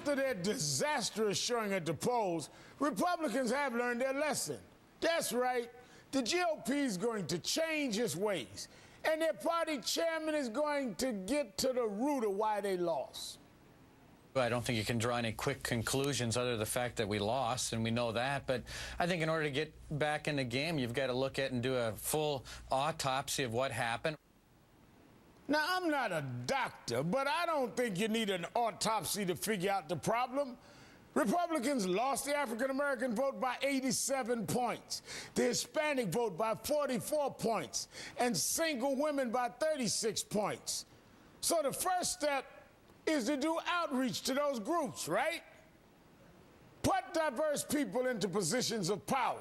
after their disastrous showing at the polls, Republicans have learned their lesson. That's right. The GOP is going to change its ways, and their party chairman is going to get to the root of why they lost. I don't think you can draw any quick conclusions other than the fact that we lost, and we know that. But I think in order to get back in the game, you've got to look at and do a full autopsy of what happened. Now, I'm not a doctor, but I don't think you need an autopsy to figure out the problem. Republicans lost the African-American vote by 87 points, the Hispanic vote by 44 points, and single women by 36 points. So the first step is to do outreach to those groups, right? Put diverse people into positions of power.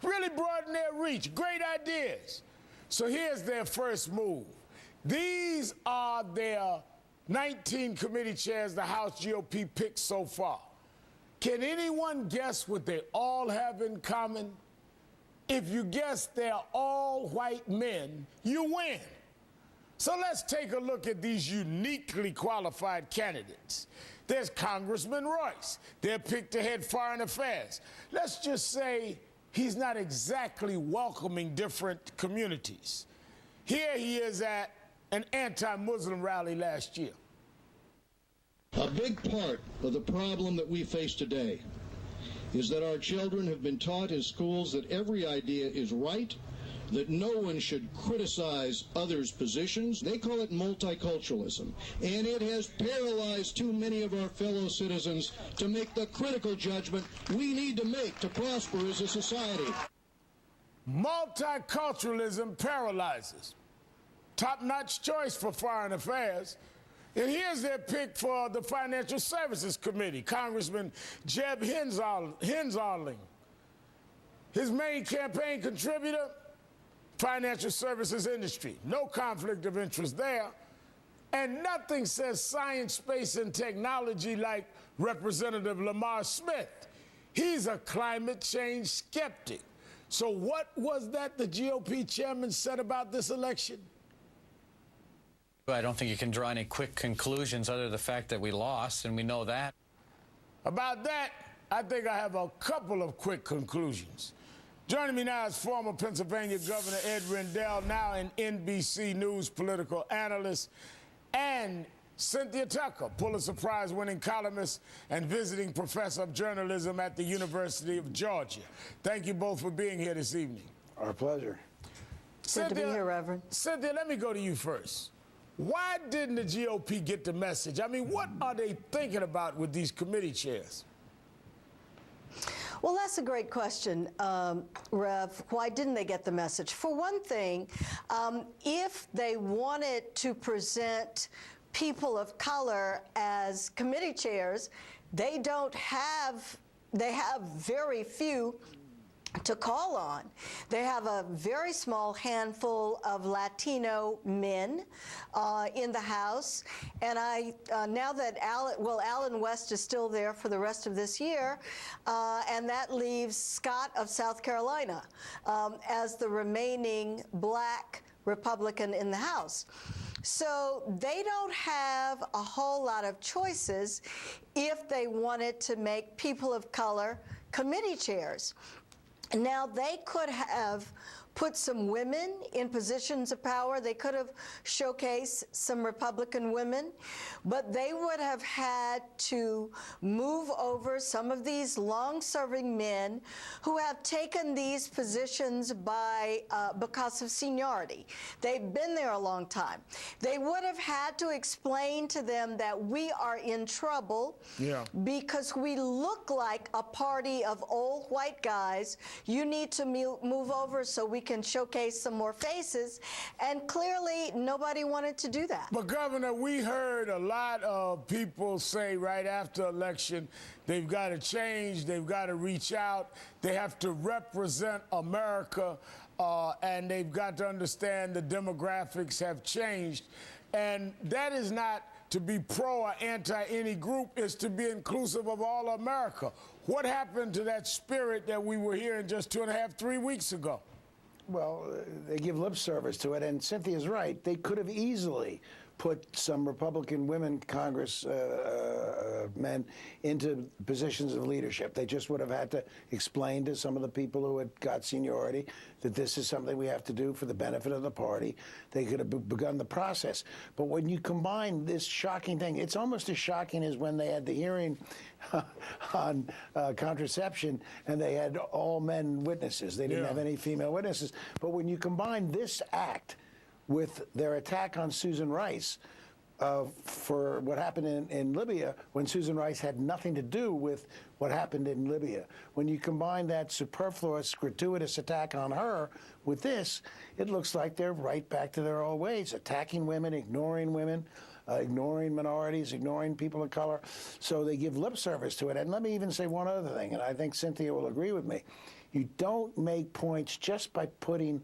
Really broaden their reach. Great ideas. So here's their first move. These are their 19 committee chairs the House GOP picked so far. Can anyone guess what they all have in common? If you guess they're all white men, you win. So let's take a look at these uniquely qualified candidates. There's Congressman Royce. They're picked to head Foreign Affairs. Let's just say he's not exactly welcoming different communities. Here he is at an anti-Muslim rally last year. A big part of the problem that we face today is that our children have been taught in schools that every idea is right, that no one should criticize others' positions. They call it multiculturalism, and it has paralyzed too many of our fellow citizens to make the critical judgment we need to make to prosper as a society. Multiculturalism paralyzes. Top-notch choice for Foreign Affairs. And here's their pick for the Financial Services Committee, Congressman Jeb Hensarling. His main campaign contributor, financial services industry. No conflict of interest there. And nothing says science, space, and technology like Representative Lamar Smith. He's a climate change skeptic. So what was that the GOP chairman said about this election? I don't think you can draw any quick conclusions other than the fact that we lost, and we know that. About that, I think I have a couple of quick conclusions. Joining me now is former Pennsylvania Governor Ed Rendell, now an NBC News political analyst, and Cynthia Tucker, Pulitzer Prize-winning columnist and visiting professor of journalism at the University of Georgia. Thank you both for being here this evening. Our pleasure. Cynthia, good to be here, Reverend. Cynthia, let me go to you first. Why didn't the GOP get the message? I mean, what are they thinking about with these committee chairs? Well, that's a great question, Rev. Why didn't they get the message? For one thing, if they wanted to present people of color as committee chairs, they have very few to call on. They have a very small handful of Latino men in the House, and now that Alan West is still there for the rest of this year, and that leaves Scott of South Carolina as the remaining black Republican in the House. So they don't have a whole lot of choices if they wanted to make people of color committee chairs. Now, they could have put some women in positions of power. They could have showcased some Republican women, but they would have had to move over some of these long-serving men who have taken these positions because of seniority. They've been there a long time. They would have had to explain to them that we are in trouble because we look like a party of old white guys. You need to move over so we can showcase some more faces, and clearly nobody wanted to do that. But Governor, we heard a lot of people say right after election, they've got to change, they've got to reach out, they have to represent America, and they've got to understand the demographics have changed. And that is not to be pro or anti any group, it's to be inclusive of all America. What happened to that spirit that we were hearing just 2.5, 3 weeks ago? Well, they give lip service to it, and Cynthia's right. They could have easily put some Republican women congressmen into positions of leadership. They just would have had to explain to some of the people who had got seniority that this is something we have to do for the benefit of the party. They could have begun the process. But when you combine this shocking thing, it's almost as shocking as when they had the hearing on contraception and they had all men witnesses. They didn't have any female witnesses. But when you combine this act with their attack on Susan Rice for what happened in Libya, when Susan Rice had nothing to do with what happened in Libya. When you combine that superfluous, gratuitous attack on her with this, it looks like they're right back to their old ways, attacking women, ignoring minorities, ignoring people of color. So they give lip service to it. And let me even say one other thing, and I think Cynthia will agree with me. You don't make points just by putting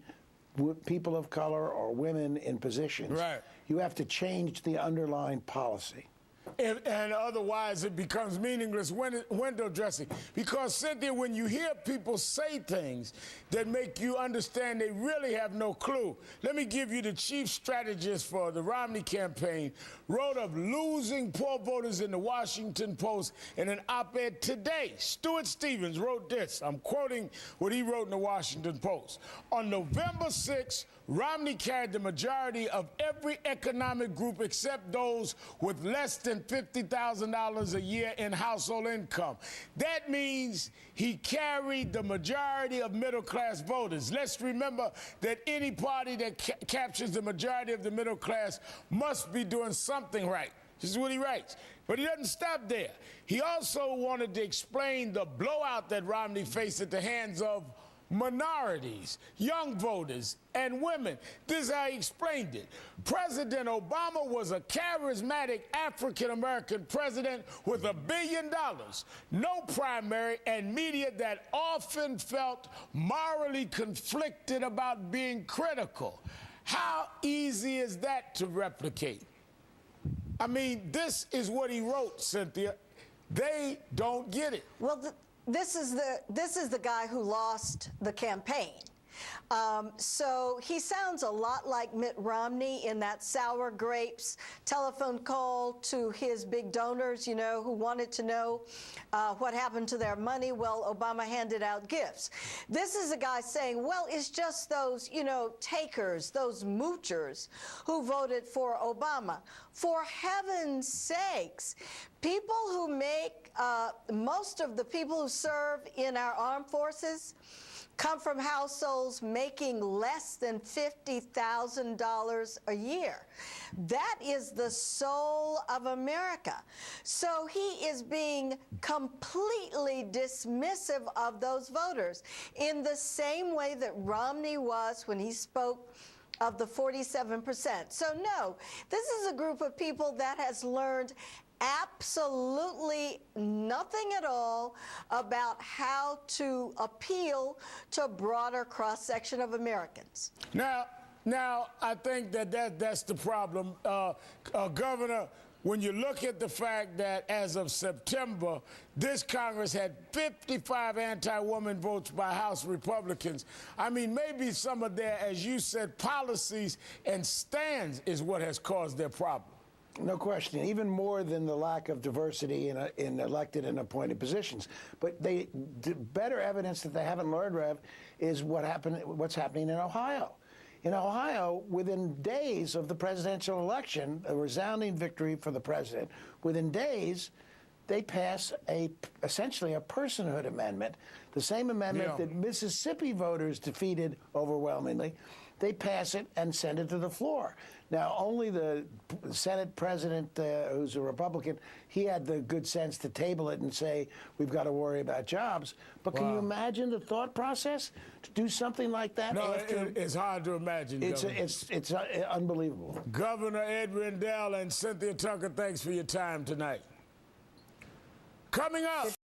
people of color or women in positions. Right. You have to change the underlying policy. And otherwise it becomes meaningless window dressing. Because, Cynthia, when you hear people say things that make you understand they really have no clue. Let me give you the chief strategist for the Romney campaign, wrote of losing poor voters in the Washington Post in an op-ed today. Stuart Stevens wrote this. I'm quoting what he wrote in the Washington Post. On November 6th, Romney carried the majority of every economic group except those with less than $50,000 a year in household income. That means he carried the majority of middle-class voters. Let's remember that any party that captures the majority of the middle class must be doing something right. This is what he writes. But he doesn't stop there. He also wanted to explain the blowout that Romney faced at the hands of minorities, young voters, and women. This is how he explained it. President Obama was a charismatic African-American president with $1 billion, no primary, and media that often felt morally conflicted about being critical. How easy is that to replicate? I mean, this is what he wrote, Cynthia. They don't get it. Well, this is the guy who lost the campaign. So he sounds a lot like Mitt Romney in that sour grapes telephone call to his big donors, you know, who wanted to know what happened to their money. Well, Obama handed out gifts. This is a guy saying, well, it's just those, you know, takers, those moochers who voted for Obama. For heaven's sakes, people who make, most of the people who serve in our armed forces come from households making less than $50,000 a year. That is the soul of America. So he is being completely dismissive of those voters in the same way that Romney was when he spoke of the 47%. So no, this is a group of people that has learned absolutely nothing at all about how to appeal to a broader cross-section of Americans. Now, I think that's the problem. Governor, when you look at the fact that as of September, this Congress had 55 anti-woman votes by House Republicans. I mean, maybe some of their, as you said, policies and stands is what has caused their problem. No question, even more than the lack of diversity in elected and appointed positions. But better evidence that they haven't learned, Rev, is what's happening in Ohio. In Ohio, within days of the presidential election, a resounding victory for the president, within days, they pass essentially a personhood amendment, the same amendment that Mississippi voters defeated overwhelmingly. They pass it and send it to the floor. Now, only the Senate president, who's a Republican, he had the good sense to table it and say, we've got to worry about jobs. But can you imagine the thought process to do something like that? No, it's hard to imagine. It's unbelievable. Governor Ed Rendell and Cynthia Tucker, thanks for your time tonight. Coming up.